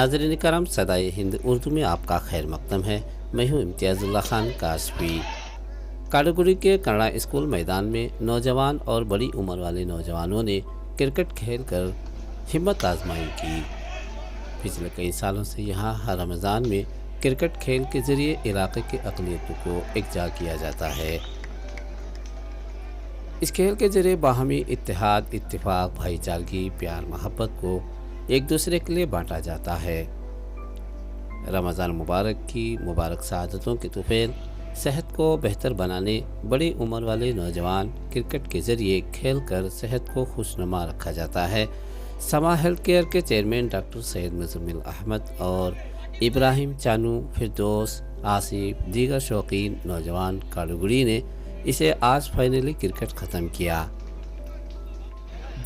नाज़रीन करम, सदाए हिंद उर्दू में आपका खैर मकदम है। मैं हूँ इम्तियाज़ुल्लाह खान काशफी। काडुगुड़ी के कन्नड़ा स्कूल मैदान में नौजवान और बड़ी उम्र वाले नौजवानों ने क्रिकेट खेल कर हिम्मत आजमाई की। पिछले कई सालों से यहाँ हर रमज़ान में क्रिकेट खेल के ज़रिए इलाके के अक़लियतों को एकजा किया जाता है। इस खेल के ज़रिए बाहमी इत्तेहाद, इत्तेफाक, भाईचारगी, प्यार, मोहब्बत को एक दूसरे के लिए बांटा जाता है। रमज़ान मुबारक की मुबारक सआदतों के तुफैल सेहत को बेहतर बनाने बड़ी उम्र वाले नौजवान क्रिकेट के ज़रिए खेल कर सेहत को खुशनुमा रखा जाता है। समा हेल्थ केयर के चेयरमैन डॉक्टर सैयद मुज़म्मिल अहमद और इब्राहिम चानू, फिरदौस, आसिफ, दीगर शौकीन नौजवान काडुगुड़ी ने इसे आज फाइनली क्रिकेट ख़त्म किया।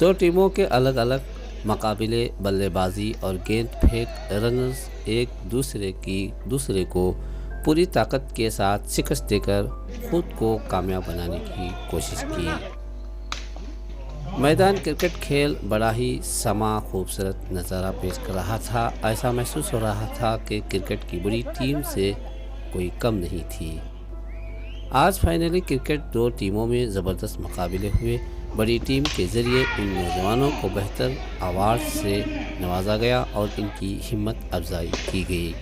दो टीमों के अलग अलग मुकाबले, बल्लेबाजी और गेंद फेंक रनर्स एक दूसरे को पूरी ताकत के साथ शिकस्त देकर खुद को कामयाब बनाने की कोशिश की। मैदान क्रिकेट खेल बड़ा ही समा खूबसूरत नज़ारा पेश कर रहा था। ऐसा महसूस हो रहा था कि क्रिकेट की बड़ी टीम से कोई कम नहीं थी। आज फाइनली क्रिकेट दो टीमों में ज़बरदस्त मुकाबले हुए। बड़ी टीम के ज़रिए इन नौजवानों को बेहतर अवार्ड से नवाजा गया और इनकी हिम्मत अफजाई की गई।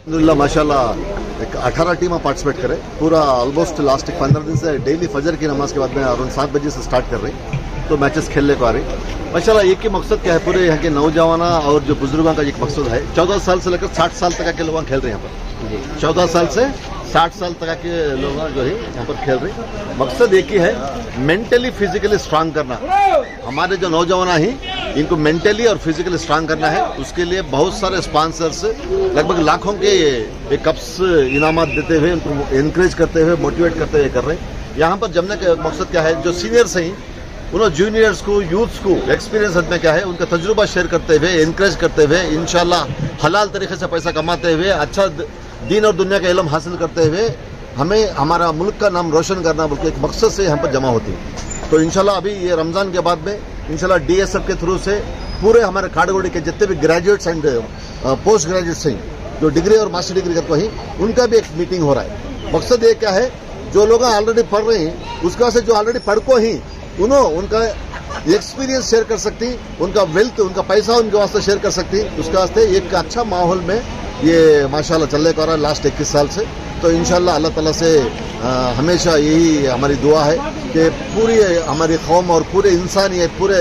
अल्हम्दुलिल्लाह माशाल्लाह 18 टीमें पार्टिसिपेट करें। पूरा ऑलमोस्ट लास्ट 15 दिन से डेली फजर की नमाज के बाद में अराउंड 7 बजे से स्टार्ट कर रही, तो मैचेस खेलने को आ रही। माशाल्लाह एक ही मकसद क्या है, पूरे यहाँ के नौजवान और जो बुजुर्गों का एक मकसद है। 14 साल से लेकर 60 साल तक के लोग खेल रहे हैं यहाँ पर। 14 साल से 60 साल तक के लोग जो है यहाँ पर खेल रहे। मकसद एक ही है, मेंटली फिजिकली स्ट्रांग करना। हमारे जो नौजवान हैं इनको मेंटली और फिजिकली स्ट्रांग करना है। उसके लिए बहुत सारे स्पॉन्सर्स लगभग लाखों के कप्स इनामत देते हुए उनको एनकरेज करते हुए, मोटिवेट करते हुए कर रहे हैं। यहाँ पर जमने का मकसद क्या है, जो सीनियर्स हैं उन्होंने जूनियर्स को, यूथ्स को एक्सपीरियंस में क्या है उनका तजुर्बा शेयर करते हुए, एनकरेज करते हुए, इंशाल्लाह हलाल तरीके से पैसा कमाते हुए, अच्छा दीन और दुनिया का इल्म हासिल करते हुए हमें हमारा मुल्क का नाम रोशन करना बोल के एक मकसद से यहाँ पर जमा होती है। तो इंशाल्लाह अभी ये रमज़ान के बाद में इंशाल्लाह DSF के थ्रू से पूरे हमारे काडुगुड़ी के जितने भी ग्रेजुएट्स एंड पोस्ट ग्रेजुएट्स हैं, जो डिग्री और मास्टर डिग्री करते हैं, उनका भी एक मीटिंग हो रहा है। मकसद ये क्या है, जो लोग ऑलरेडी पढ़ रहे हैं उसका से जो ऑलरेडी पढ़ को ही उनका एक्सपीरियंस शेयर कर सकती, उनका वेल्थ, उनका पैसा उनके वास्ते शेयर कर सकती। उसके वास्ते एक अच्छा माहौल में ये माशाल्लाह चलने को आ रहा है लास्ट 21 साल से। तो इंशाल्लाह अल्लाह ताला से हमेशा यही हमारी दुआ है कि पूरी हमारी कौम और पूरे इंसान, ये पूरे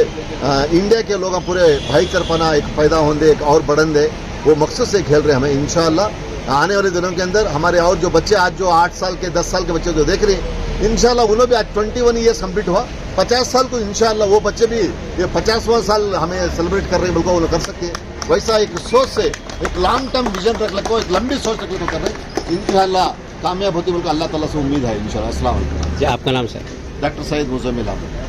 इंडिया के लोग पूरे भाईचारपना एक पैदा होने, एक और बढ़न दे, वो मकसद से खेल रहे हैं। हमें इंशाल्लाह आने वाले दिनों के अंदर हमारे और जो बच्चे आज जो 8 साल के 10 साल के बच्चे जो देख रहे हैं, इंशाल्लाह उन्होंने भी आज 21 ईयर्स कंप्लीट हुआ। 50 साल को इंशाल्लाह वो बच्चे भी ये 50वां साल हमें सेलिब्रेट कर रहे हैं, बिल्कुल वो कर सकते हैं। वैसा एक सोच से, एक लॉन्ग टर्म विजन रख लो, एक लंबी सोच रख लो कर रहे हैं। इंशाल्लाह कामयाब होती बोलकर अल्लाह ताला से उम्मीद है इंशाल्लाह। अस्सलाम वालेकुम। जी, आपका नाम सर? डॉक्टर सैयद मुज़म्मिल अहमद।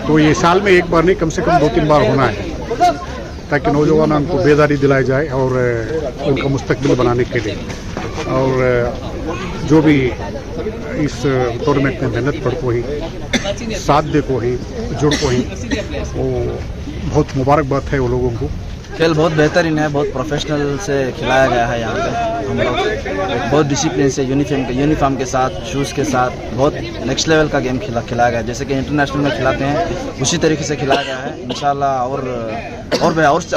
तो ये साल में एक बार नहीं, कम से कम 2-3 बार होना है, ताकि नौजवानों को बेदारी दिलाई जाए और उनका मुस्तकबिल बनाने के लिए। और जो भी इस टूर्नामेंट में मेहनत कर को ही, साथ दे को ही, जुड़ को ही, वो बहुत मुबारकबाद है वो लोगों को। खेल बहुत बेहतरीन है, बहुत प्रोफेशनल से खिलाया गया है। यहाँ पे हम लोग बहुत डिसिप्लिन से यूनिफॉर्म के साथ, शूज़ के साथ बहुत नेक्स्ट लेवल का गेम खिलाया गया, जैसे कि इंटरनेशनल में खिलाते हैं उसी तरीके से खिलाया गया है। इंशाल्लाह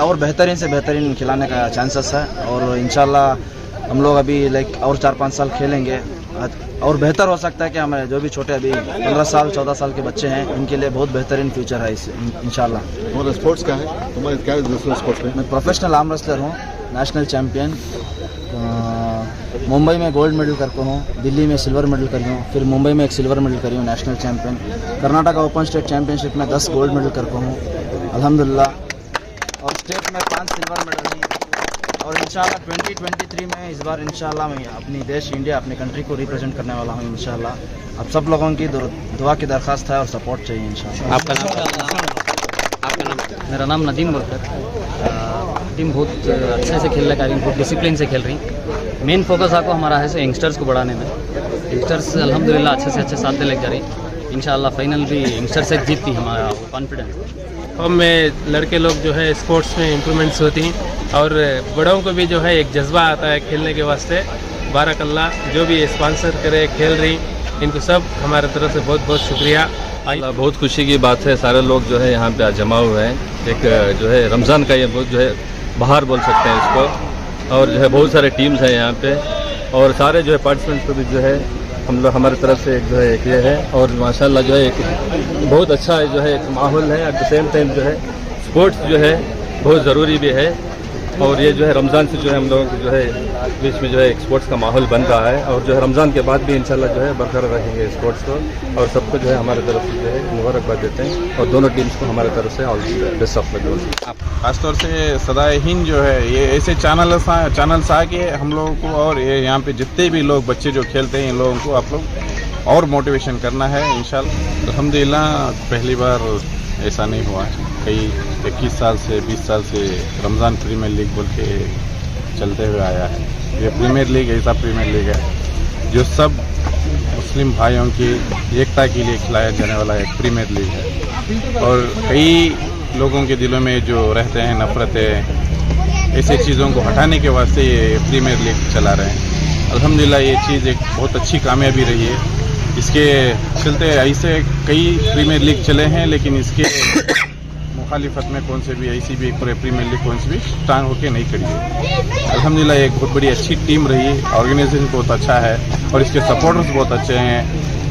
और बेहतरीन से बेहतरीन खिलाने का चांसेस है, और इंशाल्लाह हम लोग अभी और 4-5 साल खेलेंगे और बेहतर हो सकता है कि हमारे जो भी छोटे अभी 15 साल 14 साल के बच्चे हैं उनके लिए बहुत बेहतरीन फ्यूचर है इस इंशाल्लाह। तुम्हारा स्पोर्ट्स क्या है? तुम्हारे क्या दूसरे स्पोर्ट्स में? मैं प्रोफेशनल आर्म रेसलर हूँ, नेशनल चैम्पियन। मुंबई में गोल्ड मेडल करता हूँ, दिल्ली में सिल्वर मेडल करी हूँ, फिर मुंबई में एक सिल्वर मेडल करी हूँ, national champion. Karnataka open state championship में 10 गोल्ड मेडल करता हूँ अल्हम्दुलिल्लाह, और स्टेट में 5 सिल्वर मेडल हैं। और इंशाल्लाह 2023 में इस बार इंशाल्लाह मैं अपनी देश इंडिया, अपनी कंट्री को रिप्रेजेंट करने वाला हूँ इंशाल्लाह। अब सब लोगों की दुआ की दरख्वास्त है और सपोर्ट चाहिए इंशाल्लाह। आपका नाम? मेरा नाम नदीम बोलकर। टीम बहुत अच्छे से खेल रही है, बहुत डिसिप्लिन से खेल रही। मेन फोकस आपको हमारा है यंगस्टर्स को बढ़ाने में। यंगस्टर्स अल्हम्दुलिल्लाह अच्छे से अच्छे साथ दे लेकर रही। इंशाल्लाह फाइनल भी यंगस्टर से जीतती हमारा कॉन्फिडेंस। हम में लड़के लोग जो है स्पोर्ट्स में इम्प्रूवमेंट्स होती हैं, और बड़ों को भी जो है एक जज्बा आता है खेलने के वास्ते। बारकल्लाह, जो भी स्पॉन्सर करे खेल रही, इनको सब हमारे तरफ से बहुत बहुत शुक्रिया। बहुत खुशी की बात है, सारे लोग जो है यहाँ पे आज जमा हुए हैं। एक जो है रमज़ान का ये बहुत जो है बहार बोल सकते हैं इसको, और जो है बहुत सारे टीम्स हैं यहाँ पे, और सारे जो है पार्टिसिपेंट्स को भी जो है हम लोग हमारी तरफ से एक जो है एक ये है, और माशाल्लाह जो है एक बहुत अच्छा जो है एक माहौल है। एट द सेम टाइम जो है स्पोर्ट्स जो है बहुत ज़रूरी भी है, और ये जो है रमज़ान से जो है हम लोगों को जो है बीच में जो है एक स्पोर्ट्स का माहौल बन रहा है, और जो है रमज़ान के बाद भी इंशाल्लाह जो है बरकरार रखेंगे स्पोर्ट्स को, और सबको जो है हमारे तरफ से जो है मुबारकबाद देते हैं, और दोनों टीम्स को हमारे तरफ से ऑल बेस्ट ऑफ लक। खासतौर से सदाए हिंद जो है ये ऐसे चैनल्स आके हम लोगों को, और ये यहाँ पे जितने भी लोग बच्चे जो खेलते हैं इन लोगों को आप लोग और मोटिवेशन करना है इंशाल्लाह। अल्हम्दुलिल्लाह पहली बार ऐसा नहीं हुआ है, कई 21 साल से 20 साल से रमज़ान प्रीमियर लीग बोल के चलते हुए आया है। ये प्रीमियर लीग ऐसा प्रीमियर लीग है जो सब मुस्लिम भाइयों की एकता के लिए खिलाया जाने वाला एक प्रीमियर लीग है, और कई लोगों के दिलों में जो रहते हैं नफरतें, ऐसे चीज़ों को हटाने के वास्ते ये प्रीमियर लीग चला रहे हैं। अल्हम्दुलिल्लाह ये चीज़ एक बहुत अच्छी कामयाबी रही है। इसके चलते ऐसे कई प्रीमियर लीग चले हैं, लेकिन इसके मुखालिफत में कौन से भी ऐसी भी पूरे प्रीमियर लीग कौन सी भी स्ट्रांग होकर नहीं खड़ी है। अल्हम्दुलिल्लाह एक बहुत बड़ी अच्छी टीम रही है, ऑर्गेनाइजेशन बहुत अच्छा है, और इसके सपोर्टर्स बहुत अच्छे हैं।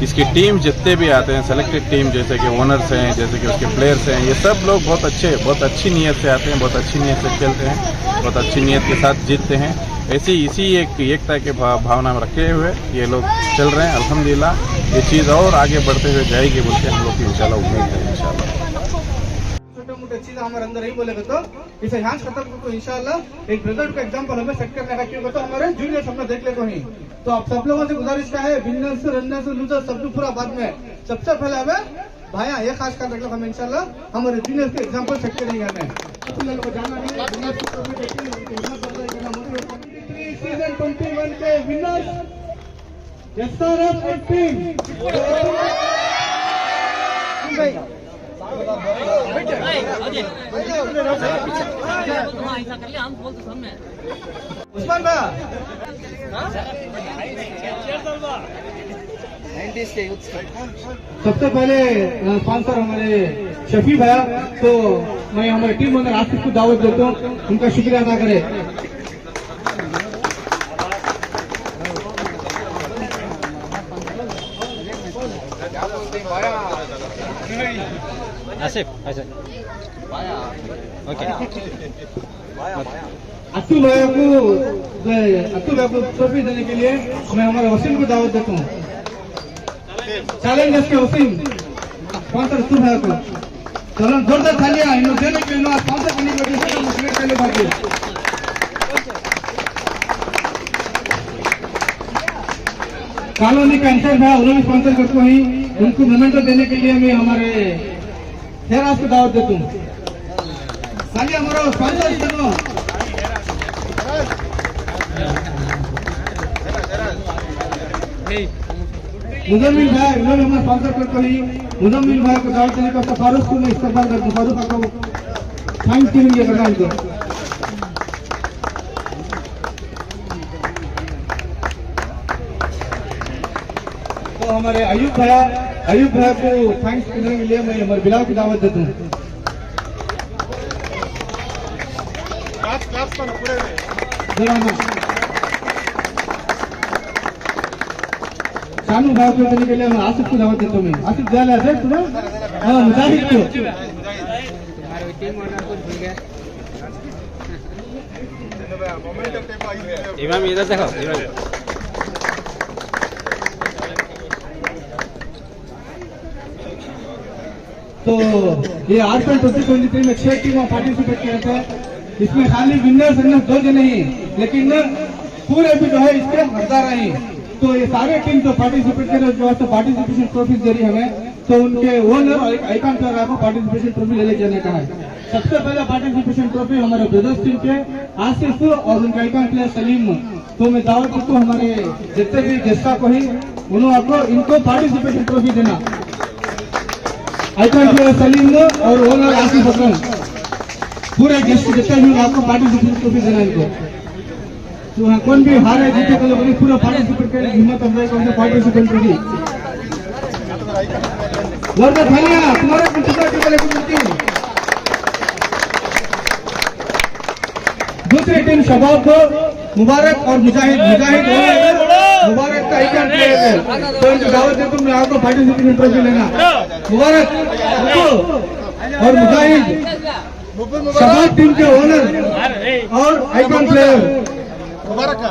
इसकी टीम जितने भी आते हैं सेलेक्टेड टीम, जैसे कि ओनर्स हैं, जैसे कि उसके प्लेयर्स हैं, ये सब लोग बहुत अच्छी नीयत से आते हैं, बहुत अच्छी नीयत से खेलते हैं, बहुत अच्छी नीयत के साथ जीतते हैं। ऐसे इसी एक एकता के भावना में रखे हुए ये लोग चल रहे हैं। अल्हम्दुलिल्लाह ये चीज़ और आगे बढ़ते हुए जाएगी बोल के हम लोग की इंशाल्लाह उम्मीद है। इंशाल्लाह छोटे मोटे चीज हमारे अंदर नहीं बोलेगा तो इसे यहाँ खत्म को इंशाल्लाह एक रिजल्ट का एग्जाम्पल हमें सेट करने का, क्यों तो हमारे जूनियर हमने देख ले को नहीं। तो आप सब लोगों से गुजारिश का है, विनर्स रनर्स लूजर सब पूरा बाद में, सबसे पहले हमें भाया ये खास कर रख हम इंशाल्लाह हमारे जूनियर के एग्जाम्पल सेट करेंगे। हमें सीजन 21 के विनर्स SRF टीम उस्मान भैया सबसे पहले स्पॉन्सर हमारे शफी भैया, तो मैं हमारे टीम ओनर आसिफ को दावत देता हूँ, उनका शुक्रिया अदा करें। आसिफ ओके अतुल भैया को ट्रॉफी देने के लिए मैं हमारे वसीम को दावत देता हूँ। चैलेंजर्स के वसीम स्पॉन्सर अतुल भैया को चलो जोरदार तालियां इन देने के लिए, स्पॉन्सर करने के लिए बाकी कॉलोनी का इंसान भैया उन्होंने स्पॉन्सर करते ही उनको मोमेंटो देने के लिए मैं हमारे खैराज को दावत देता हूँ। तालियां हमारा स्पॉन्सर करो। मुजम्मिल भाई उन्होंने हमारा स्पॉन्सर करते ही मुजम्मिल भाई को दावत देने का फारूक को मैं इस्तेमाल करता हूँ। फारूक आपको थैंक्स गिविंग करना उनको। तो हमारे अयूब भैया को थैंक्स करने के लिए मैं हमारे बिलाव की दावत देता हूँ। शानू भाई को देने के लिए मैं आसिफ को दावत देता हूँ। मैं आसिफ जाले है तुम्हें हाँ मुजाहिद को इमाम इधर से खाओ तो ये आजकल 2023 में 6 टीमें पार्टिसिपेट किए थे। इसमें खाली विनर्स रनर्स 2 जने ही, लेकिन पूरे भी जो है इसके हकदार रहे। तो ये सारे टीम जो पार्टिसिपेट करे जो है तो पार्टिसिपेशन ट्रॉफी दे रही हमें, तो उनके ओनर और एक आइकन प्लेयर को पार्टिसिपेशन ट्रॉफी ले जाने का है। सबसे पहले पार्टिसिपेशन ट्रॉफी हमारे ब्रदर्स टीम के आसिफ और उनके आइकन प्लेयर सलीम। तो मैं दावत करता हूँ हमारे जितने भी गेस्टा को ही उन्होंने इनको पार्टिसिपेशन ट्रॉफी देना। आइकन प्लेयर सलीम और ओनर आसिफ हसन, पूरे गेस्ट जितने भी आपको पार्टिसिपेशन ट्रॉफी देना इनको। तो हाँ, कौन भी हारे जीते तो लोग पूरा पार्टिसिपेट करें, हिम्मत अफजाई करके पार्टिसिपेट करिए। वर्दा थालिया तुम्हारे कुछ वाले को दूसरी टीम शबाब को मुबारक और मुजाहिद मुबारक का आइकन प्लेयर है, तो इनकी दावत देता हूं मैं आपको पार्टिसिपेशन ट्रॉफी लेना। मुबारक और मुजाहिद शबाब टीम के ओनर और आइकन प्लेयर मुबारक।